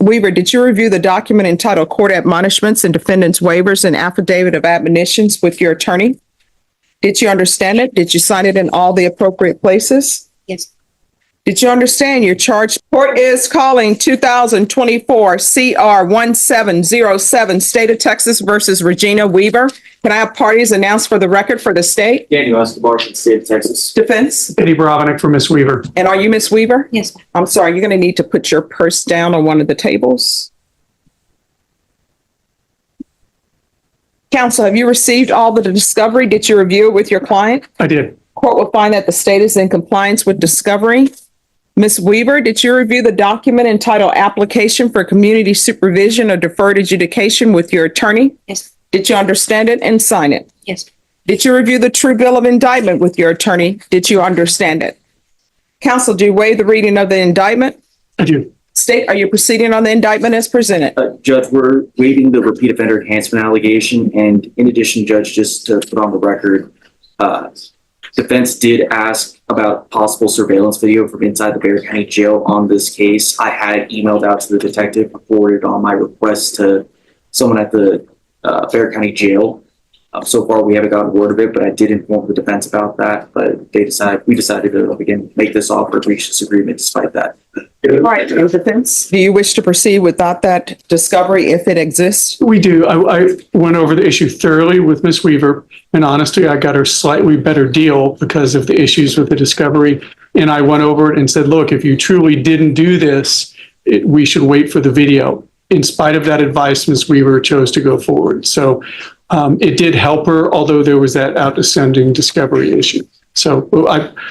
Weaver, did you review the document entitled Court Admonishments and Defendant's Waivers and Affidavit of Admonitions with your attorney? Did you understand it? Did you sign it in all the appropriate places? Yes. Did you understand your charge? Court is calling 2024 CR 1707, State of Texas versus Regina Weaver. Can I have parties announced for the record for the state? Daniel Escobar from the state of Texas. Defense? Eddie Barabanek for Miss Weaver. And are you Miss Weaver? Yes. I'm sorry, you're going to need to put your purse down on one of the tables. Counsel, have you received all the discovery? Did you review it with your client? I did. Court will find that the state is in compliance with discovery. Ms. Weaver, did you review the document entitled Application for Community Supervision or Deferred Adjudication with your attorney? Yes. Did you understand it and sign it? Yes. Did you review the true bill of indictment with your attorney? Did you understand it? Counsel, do you waive the reading of the indictment? I do. State, are you proceeding on the indictment as presented? Judge, we're waiving the repeat offender enhancement allegation. And in addition, Judge, just to put on the record, defense did ask about possible surveillance video from inside the Bexar County Jail on this case. I had emailed out to the detective, forwarded on my request to someone at the Bexar County Jail. So far, we haven't gotten word of it, but I did inform the defense about that. But we decided to again make this offer, reach this agreement despite that. All right, defense. Do you wish to proceed without that discovery if it exists? We do. I went over the issue thoroughly with Miss Weaver, and honestly, I got her slightly better deal because of the issues with the discovery. And I went over it and said, look, if you truly didn't do this, we should wait for the video. In spite of that advice, Miss Weaver chose to go forward. So it did help her, although there was that outstanding discovery issue. So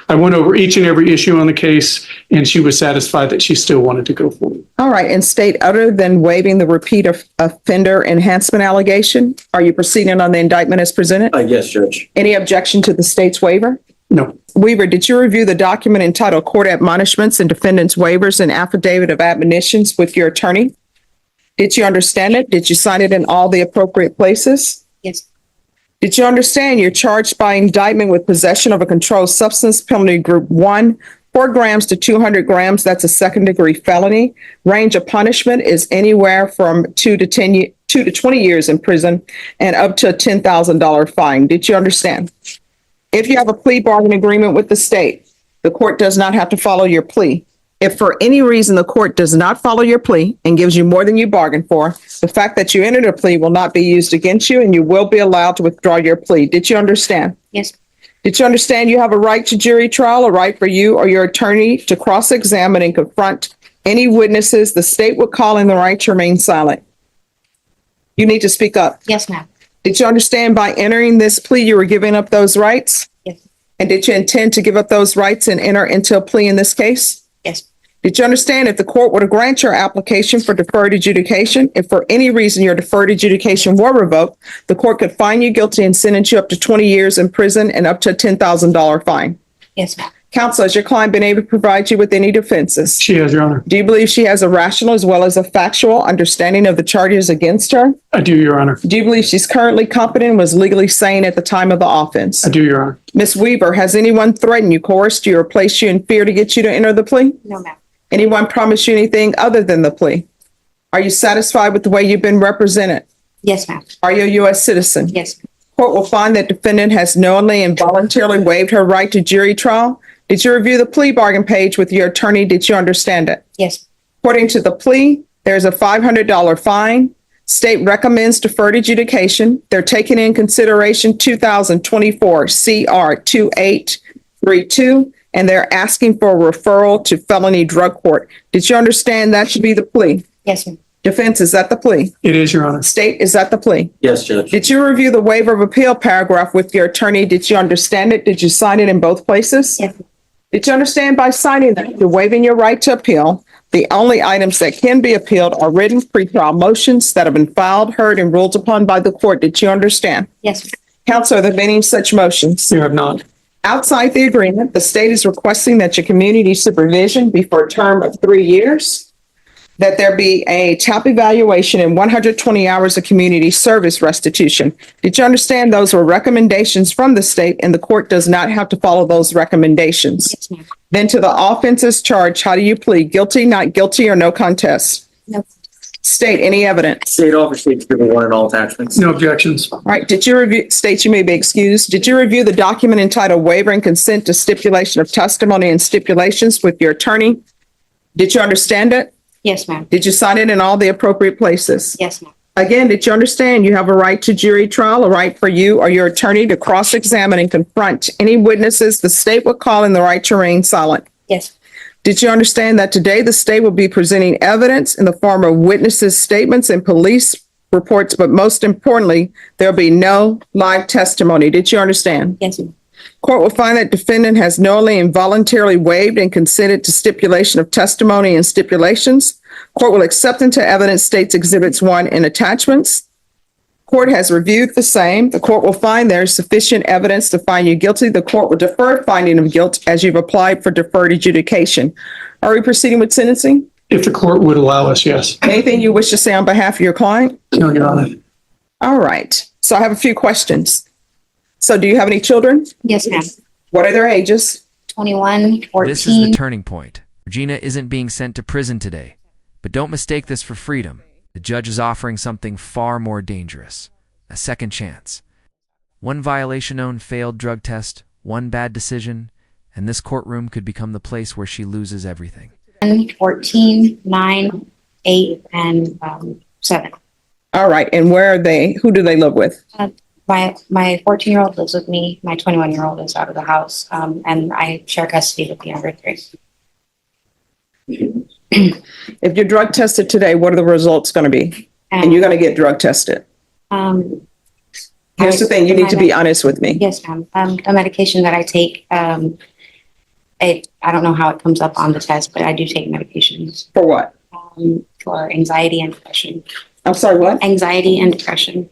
I went over each and every issue on the case, and she was satisfied that she still wanted to go forward. All right, and state, other than waiving the repeat offender enhancement allegation, are you proceeding on the indictment as presented? Yes, Judge. Any objection to the state's waiver? No. Weaver, did you review the document entitled Court Admonishments and Defendant's Waivers and Affidavit of Admonitions with your attorney? Did you understand it? Did you sign it in all the appropriate places? Yes. Did you understand you're charged by indictment with possession of a controlled substance, penalty group 1, 4 grams to 200 grams? That's a second-degree felony. Range of punishment is anywhere from 2 to 20 years in prison and up to a $10,000 fine. Did you understand? If you have a plea bargain agreement with the state, the court does not have to follow your plea. If for any reason the court does not follow your plea and gives you more than you bargained for, the fact that you entered a plea will not be used against you and you will be allowed to withdraw your plea. Did you understand? Yes. Did you understand you have a right to jury trial, a right for you or your attorney to cross-examine and confront any witnesses the state would call in the right to remain silent? You need to speak up. Yes, ma'am. Did you understand by entering this plea you were giving up those rights? Yes. And did you intend to give up those rights and enter into a plea in this case? Yes. Did you understand if the court were to grant your application for deferred adjudication, if for any reason your deferred adjudication were revoked, the court could find you guilty and sentence you up to 20 years in prison and up to a $10,000 fine? Yes, ma'am. Counsel, has your client been able to provide you with any defenses? She has, Your Honor. Do you believe she has a rational as well as a factual understanding of the charges against her? I do, Your Honor. Do you believe she's currently competent and was legally sane at the time of the offense? I do, Your Honor. Ms. Weaver, has anyone threatened you, coerced you, or placed you in fear to get you to enter the plea? No, ma'am. Anyone promised you anything other than the plea? Are you satisfied with the way you've been represented? Yes, ma'am. Are you a U.S. citizen? Yes. Court will find that defendant has knowingly and voluntarily waived her right to jury trial. Did you review the plea bargain page with your attorney? Did you understand it? Yes. According to the plea, there's a $500 fine. State recommends deferred adjudication. They're taking in consideration 2024 CR 2832, and they're asking for a referral to felony drug court. Did you understand that should be the plea? Yes, ma'am. Defense, is that the plea? It is, Your Honor. State, is that the plea? Yes, Judge. Did you review the waiver of appeal paragraph with your attorney? Did you understand it? Did you sign it in both places? Yes. Did you understand by signing that you're waiving your right to appeal? The only items that can be appealed are written pretrial motions that have been filed, heard, and ruled upon by the court. Did you understand? Yes. Counsel, are there any such motions? You have not. Outside the agreement, the state is requesting that your community supervision be for a term of 3 years, that there be a TAP evaluation and 120 hours of community service restitution. Did you understand those were recommendations from the state and the court does not have to follow those recommendations? Yes, ma'am. Then to the offenses charged, how do you plead? Guilty, not guilty, or no contest? No. State, any evidence? State offer states given one and all attachments. No objections. All right, did you review, state you may be excused. Did you review the document entitled Waiver and Consent to Stipulation of Testimony and Stipulations with your attorney? Did you understand it? Yes, ma'am. Did you sign it in all the appropriate places? Yes, ma'am. Again, did you understand you have a right to jury trial, a right for you or your attorney to cross-examine and confront any witnesses the state would call in the right to remain silent? Yes. Did you understand that today the state will be presenting evidence in the form of witnesses' statements and police reports, but most importantly, there'll be no live testimony? Did you understand? Yes, ma'am. Court will find that defendant has knowingly and voluntarily waived and consented to stipulation of testimony and stipulations. Court will accept into evidence states exhibits 1 and attachments. Court has reviewed the same. The court will find there is sufficient evidence to find you guilty. The court will defer finding of guilt as you've applied for deferred adjudication. Are we proceeding with sentencing? If the court would allow us, yes. Anything you wish to say on behalf of your client? No, Your Honor. All right. So I have a few questions. So do you have any children? Yes, ma'am. What are their ages? 21, 14. This is the turning point. Regina isn't being sent to prison today. But don't mistake this for freedom. The judge is offering something far more dangerous. A second chance. One violation known failed drug test, one bad decision, and this courtroom could become the place where she loses everything. 14, 9, 8, and 7. All right. And where are they? Who do they live with? My 14-year-old lives with me. My 21-year-old is out of the house, and I share custody with the younger 3. If you're drug tested today, what are the results going to be? And you're going to get drug tested. Here's the thing. You need to be honest with me. Yes, ma'am. The medication that I take, I don't know how it comes up on the test, but I do take medications For what? for anxiety and depression. I'm sorry, what? Anxiety and depression.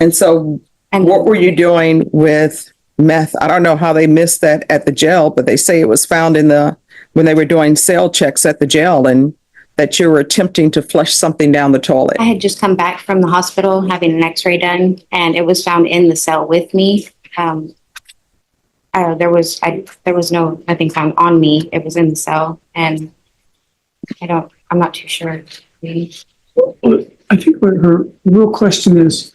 And so And what were you doing with meth? I don't know how they missed that at the jail, but they say it was found when they were doing cell checks at the jail, and that you were attempting to flush something down the toilet. I had just come back from the hospital having an x-ray done, and it was found in the cell with me. There was nothing found on me. It was in the cell, and I'm not too sure. I think what her real question is,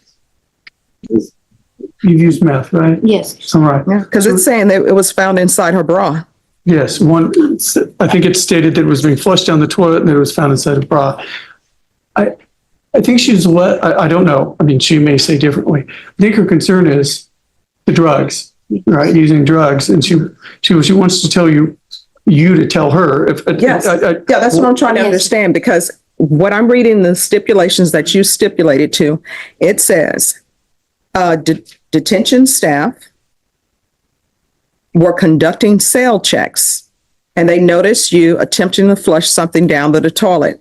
you've used meth, right? Yes. All right. Yeah, because it's saying that it was found inside her bra. Yes, I think it stated that it was being flushed down the toilet and that it was found inside a bra. I think she's I don't know. I mean, she may say differently. I think her concern is the drugs, right? Using drugs. And she wants to tell you to tell her. Yes. Yeah, that's what I'm trying to Yes. understand, because what I'm reading, the stipulations that you stipulated to, it says detention staff were conducting cell checks and they noticed you attempting to flush something down the toilet.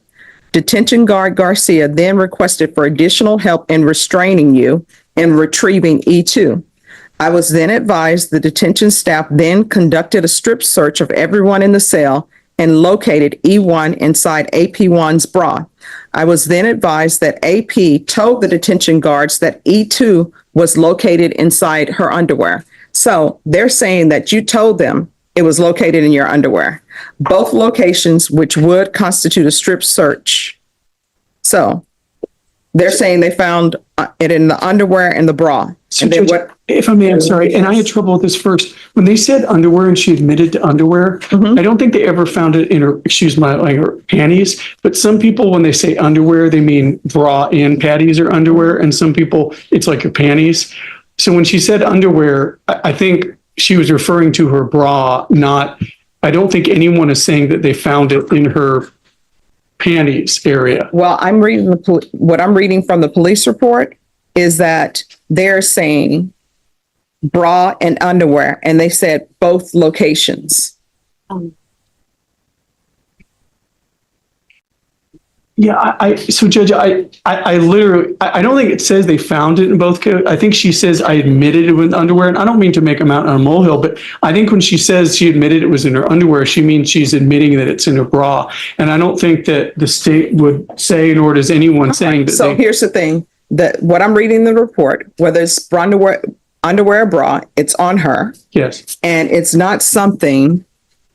Detention guard Garcia then requested for additional help in restraining you and retrieving E2. I was then advised the detention staff then conducted a strip search of everyone in the cell and located E1 inside AP1's bra. I was then advised that AP told the detention guards that E2 was located inside her underwear. So they're saying that you told them it was located in your underwear, both locations which would constitute a strip search. So they're saying they found it in the underwear and the bra. So And then Judge, what? if I may, I'm sorry, and I had trouble with this first. When they said underwear and she admitted to underwear, I don't think they ever found it in her, excuse my, like her panties. But some people, when they say underwear, they mean bra and panties or underwear. And some people, it's like your panties. So when she said underwear, I think she was referring to her bra, not, I don't think anyone is saying that they found it in her panties area. Well, I'm reading what I'm reading from the police report is that they're saying bra and underwear, and they said both locations. Yeah, so Judge, I literally, I don't think it says they found it in both cases. I think she says I admitted it was underwear, and I don't mean to make a mountain on a molehill, but I think when she says she admitted it was in her underwear, she means she's admitting that it's in her bra. And I don't think that the state would say, nor does anyone saying that So here's the thing, that what I'm reading in the report, whether it's underwear or bra, it's on her, yes, and it's not something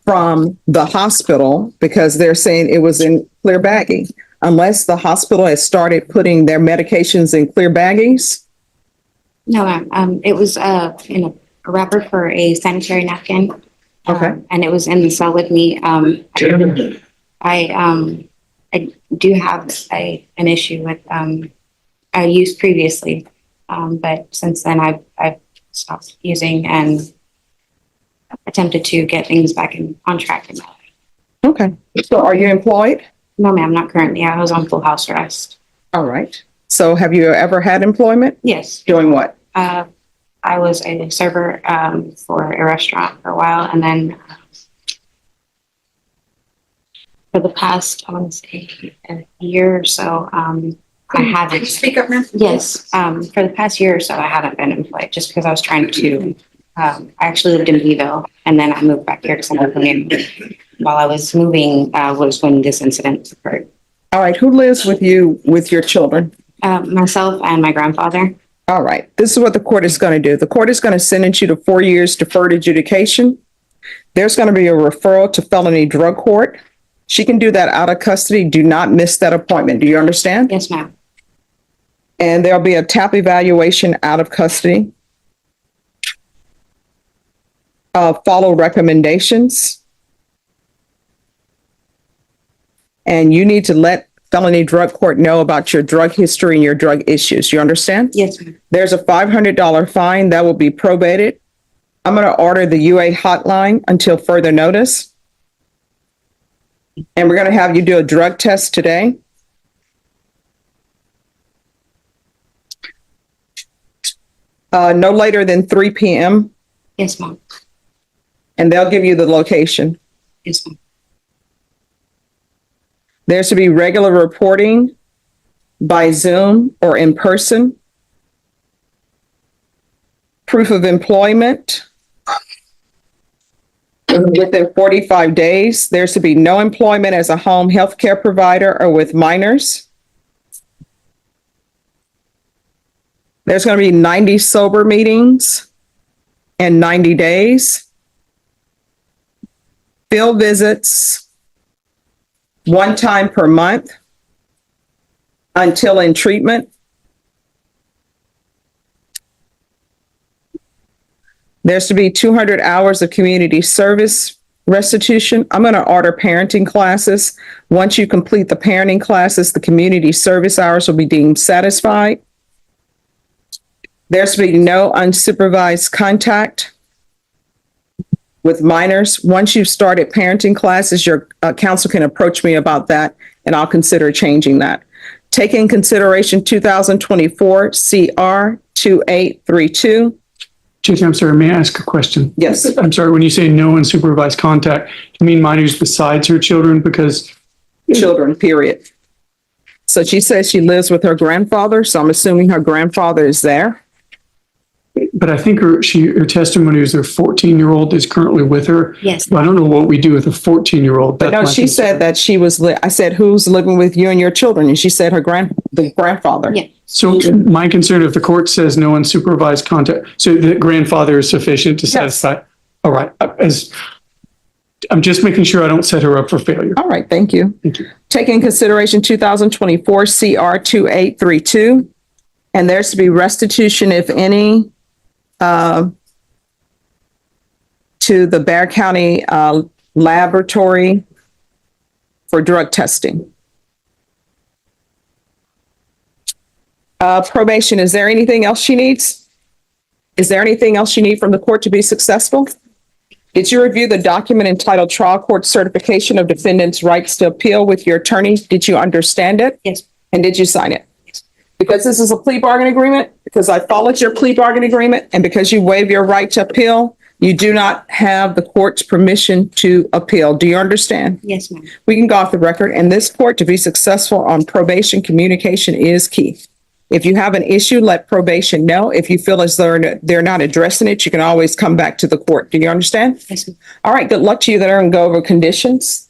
from the hospital because they're saying it was in clear bagging. Unless the hospital has started putting their medications in clear baggies. No, ma'am. It was in a wrapper for a sanitary napkin. Okay. And it was in the cell with me. I do have an issue with I used previously, but since then I've stopped using and attempted to get things back on track. Okay. So are you employed? No, ma'am, not currently. I was on full house arrest. All right. So have you ever had employment? Yes. Doing what? I was a server for a restaurant for a while, and then for the past, I want to say, a year or so, I haven't. Speak up, ma'am. Yes, for the past year or so, I haven't been employed just because I was trying to. I actually lived in Beeville, and then I moved back here to San Antonio. While I was moving, was when this incident occurred. All right. Who lives with you with your children? Myself and my grandfather. All right. This is what the court is going to do. The court is going to sentence you to 4 years deferred adjudication. There's going to be a referral to felony drug court. She can do that out of custody. Do not miss that appointment. Do you understand? Yes, ma'am. And there'll be a TAP evaluation out of custody. Follow recommendations. And you need to let felony drug court know about your drug history and your drug issues. You understand? Yes, ma'am. There's a $500 fine that will be probated. I'm going to order the UA hotline until further notice. And we're going to have you do a drug test today. No later than 3 p.m. Yes, ma'am. And they'll give you the location. Yes, ma'am. There should be regular reporting by Zoom or in person. Proof of employment within 45 days. There should be no employment as a home health care provider or with minors. There's going to be 90 sober meetings in 90 days. Field visits 1 time per month until in treatment. There's to be 200 hours of community service restitution. I'm going to order parenting classes. Once you complete the parenting classes, the community service hours will be deemed satisfied. There's to be no unsupervised contact with minors. Once you've started parenting classes, your counsel can approach me about that, and I'll consider changing that. Take in consideration 2024 CR 2832. Chief, I'm sorry, may I ask a question? Yes. I'm sorry, when you say no unsupervised contact, you mean minors besides her children? Because Children, period. So she says she lives with her grandfather, so I'm assuming her grandfather is there. but I think her testimony is her 14-year-old is currently with her. Yes. But I don't know what we do with a 14-year-old. But no, she said that she was, I said, who's living with you and your children? And she said the grandfather. Yeah. So my concern, if the court says no unsupervised contact, so the grandfather is sufficient to satisfy. All right. I'm just making sure I don't set her up for failure. All right, thank you. Thank you. Take in consideration 2024 CR 2832, and there's to be restitution, if any, to the Bexar County Laboratory for drug testing. Probation, is there anything else she needs? Is there anything else you need from the court to be successful? Did you review the document entitled Trial Court Certification of Defendant's Rights to Appeal with your attorney? Did you understand it? Yes. And did you sign it? Yes. Because this is a plea bargain agreement, because I followed your plea bargain agreement, and because you waive your right to appeal, you do not have the court's permission to appeal. Do you understand? Yes, ma'am. We can go off the record. In this court, to be successful on probation, communication is key. If you have an issue, let probation know. If you feel as though they're not addressing it, you can always come back to the court. Do you understand? Yes, ma'am. All right, good luck to you there and go over conditions.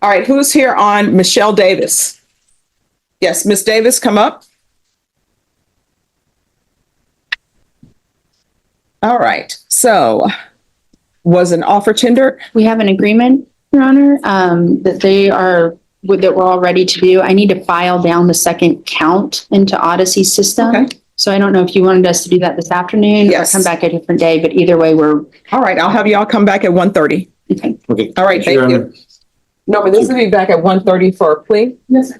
All right, who's here on Michelle Davis? Yes, Miss Davis, come up. All right, so Was an offer tendered? We have an agreement, Your Honor, that that we're all ready to do. I need to file down the second count into Odyssey's system. Okay. So I don't know if you wanted us to do that this afternoon or Yes. come back a different day, but either way, we're, All right, I'll have y'all come back at 1:30. okay. Okay. All right, thank you. No, but this will be back at 1:30 for a plea? Yes.